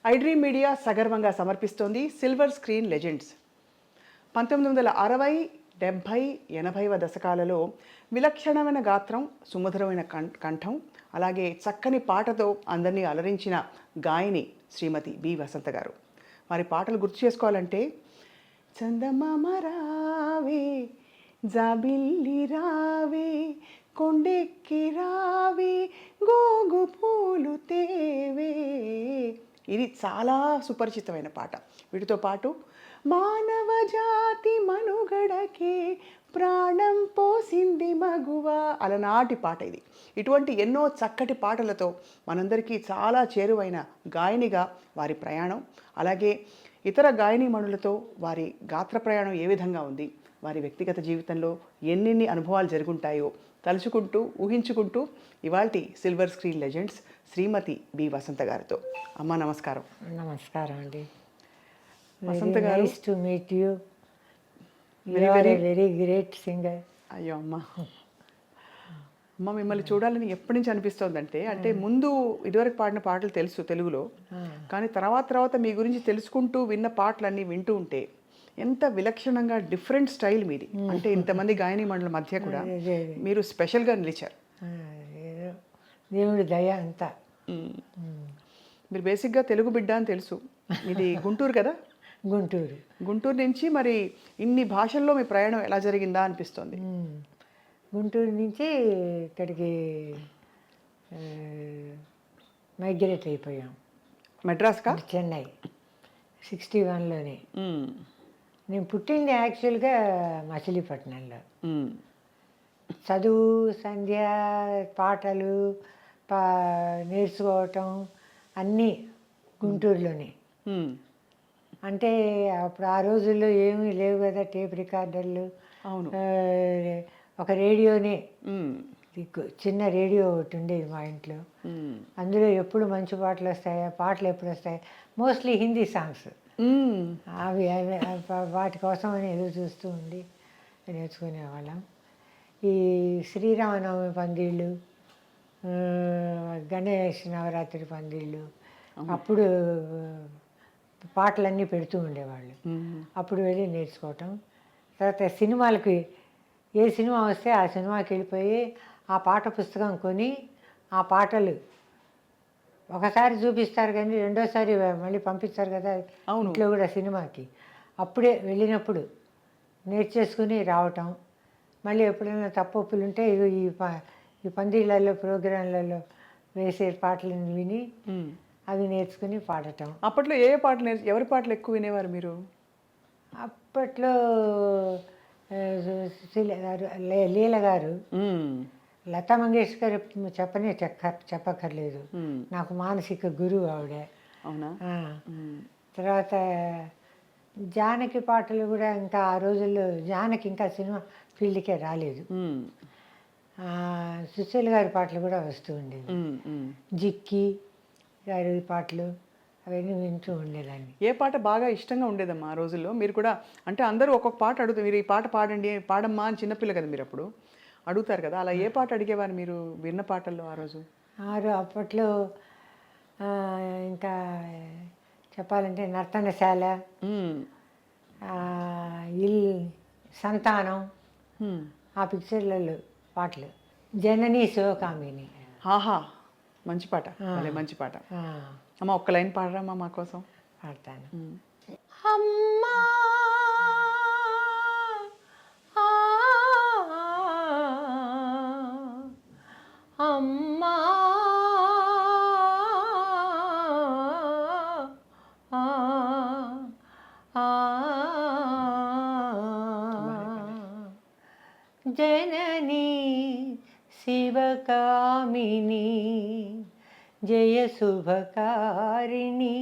IDream media సగర్వంగా సమర్పిస్తోంది silver screen legends. 1960, 70, 80వ దశకాలలో విలక్షణమైన గాత్రం, సుమధురమైన కంఠం, అలాగే చక్కని పాటతో అందరినీ అలరించిన గాయని శ్రీమతి బి వసంత గారు. వారి పాటలు గుర్తు చేసుకోవాలంటే చందమామ రావే, జాబిల్లి రావే, కొండెక్కి రావే, గోగు పూలు తేవే, ఇది చాలా సుపరిచితమైన పాట. వీటితో పాటు మానవ జాతి మనుగడకే ప్రాణం పోసింది మగువ, అలనాటి పాట ఇది. ఇటువంటి ఎన్నో చక్కటి పాటలతో మనందరికీ చాలా చేరువైన గాయనిగా వారి ప్రయాణం, అలాగే ఇతర గాయనీమణులతో వారి గాత్ర ప్రయాణం ఏ విధంగా ఉంది, వారి వ్యక్తిగత జీవితంలో ఎన్నెన్ని అనుభవాలు జరుగుంటాయో తలుచుకుంటూ ఊహించుకుంటూ ఇవాల్టి సిల్వర్ స్క్రీన్ లెజెండ్స్ శ్రీమతి బి వసంత గారితో. అమ్మ నమస్కారం. నమస్కారం అండి. వసంత గారు, nice to meet you. Very great singer. అయ్యో అమ్మ, అమ్మ మిమ్మల్ని చూడాలని ఎప్పటి నుంచి అనిపిస్తోందంటే, అంటే ముందు ఇదివరకు పాడిన పాటలు తెలుసు తెలుగులో, కానీ తర్వాత మీ గురించి తెలుసుకుంటూ విన్న పాటలన్నీ వింటూ ఉంటే ఎంత విలక్షణంగా డిఫరెంట్ స్టైల్ మీది. అంటే ఇంతమంది గాయని మండల మధ్య కూడా మీరు స్పెషల్గా నిలిచారు. దేవుడి దయ అంతా. మీరు బేసిక్గా తెలుగు బిడ్డ అని తెలుసు. ఇది గుంటూరు కదా? గుంటూరు నుంచి మరి ఇన్ని భాషల్లో మీ ప్రయాణం ఎలా జరిగిందా అనిపిస్తుంది. గుంటూరు నుంచి ఇక్కడికి మైగ్రేట్ అయిపోయాం. మెడ్రాస్కా? చెన్నై 61లోనే. నేను పుట్టింది యాక్చువల్గా మచిలీపట్నంలో. చదువు, సంధ్య, పాటలు నేర్చుకోవటం అన్నీ గుంటూరులోనే. అంటే అప్పుడు ఆ రోజుల్లో ఏమీ లేవు కదా, టేప్ రికార్డర్లు. అవును. ఒక రేడియోనే, చిన్న రేడియో ఒకటి ఉండేది మా ఇంట్లో. అందులో ఎప్పుడు మంచి పాటలు వస్తాయా, పాటలు ఎప్పుడు వస్తాయి, మోస్ట్లీ హిందీ సాంగ్స్. అవి వాటి కోసం అని ఎదురు చూస్తూ ఉండి నేర్చుకునేవాళ్ళం. ఈ శ్రీరామనవమి పందిళ్ళు, గణేష్ నవరాత్రి పందిళ్ళు, అప్పుడు పాటలన్నీ పెడుతూ ఉండేవాళ్ళు. అప్పుడు వెళ్ళి నేర్చుకోవటం. తర్వాత సినిమాలకి ఏ సినిమా వస్తే ఆ సినిమాకి వెళ్ళిపోయి ఆ పాట పుస్తకం కొని ఆ పాటలు ఒకసారి చూపిస్తారు కానీ రెండోసారి మళ్ళీ పంపిస్తారు కదా ఇంట్లో కూడా సినిమాకి. అప్పుడే వెళ్ళినప్పుడు నేర్చేసుకుని రావటం. మళ్ళీ ఎప్పుడైనా తప్పొప్పులు ఉంటే ఈ పందిళ్ళల్లో ప్రోగ్రాంలలో వేసే పాటలను విని అవి నేర్చుకుని పాడటం. అప్పట్లో ఏ పాటలు ఎవరి పాటలు ఎక్కువ వినేవారు మీరు? అప్పట్లో లీల గారు, లతా మంగేష్కర్ చెప్పక్కర్లేదు, నాకు మానసిక గురువు ఆవిడ. అవునా? తర్వాత జానకి పాటలు కూడా, ఇంకా ఆ రోజుల్లో జానకి ఇంకా సినిమా ఫీల్డ్కే రాలేదు. సుశీల గారి పాటలు కూడా వస్తూ ఉండేవి. జిక్కి గారి పాటలు అవన్నీ వింటూ ఉండేదాన్ని. ఏ పాట బాగా ఇష్టంగా ఉండేదమ్మా ఆ రోజుల్లో? మీరు కూడా అంటే అందరూ ఒక్కొక్క పాట అడుగుతారు, మీరు ఈ పాట పాడండి, పాడమ్మా అని చిన్నపిల్ల కదా మీరు, అప్పుడు అడుగుతారు కదా, అలా ఏ పాట అడిగేవారు మీరు విన్న పాటల్లో ఆ రోజు? అప్పట్లో ఇంకా చెప్పాలంటే నర్తనశాల, సంతానం, ఆ పిక్చర్లలో పాటలు, జననీ శివకామిని. ఆహా, మంచి పాట, మంచి పాట. అమ్మ ఒక్క లైన్ పాడరామ్మా మా కోసం? పాడతాను. అమ్మా అమ్మా జననీ శివకామిని జయ శుభకారిణి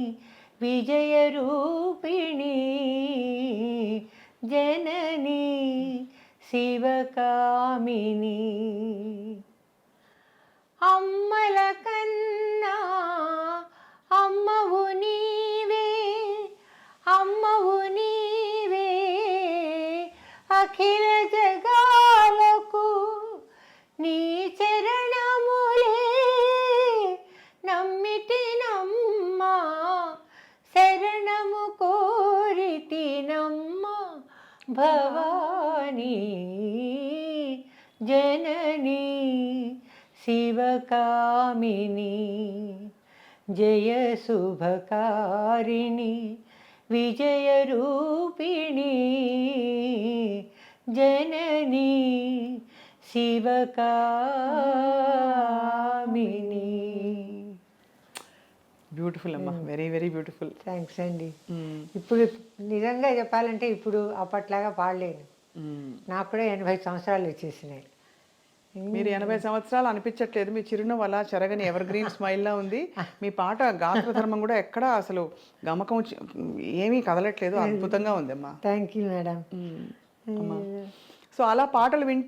విజయ రూపిణి జననీ శివకామిని. అమ్మల కన్నా అమ్మవు నీవే, అమ్మవు నీవే, అఖిల జగాలకు నీ చరణములే నమ్మితినమ్మా శరణము కోరితినమ్మ భవానీ జననీ శివకామిని జయ శుభకారిణి విజయరూపిణి జననీ శివకామిని. బ్యూటిఫుల్ అమ్మా, వెరీ వెరీ బ్యూటిఫుల్. థ్యాంక్స్ అండి. ఇప్పుడు నిజంగా చెప్పాలంటే ఇప్పుడు అప్పట్లాగా పాడలేను. నాకు కూడా 80 సంవత్సరాలు వచ్చేసినాయి. మీరు 80 సంవత్సరాలు అనిపించట్లేదు. మీ చిరునవ్వు అలా చెరగని ఎవర్ గ్రీన్ స్మైల్లా ఉంది. మీ పాట గాత్రధర్మం కూడా ఎక్కడ అసలు గమకం ఏమీ కదలట్లేదు. అద్భుతంగా ఉంది అమ్మా. Thank you madam. సో అలా పాటలు వింటూ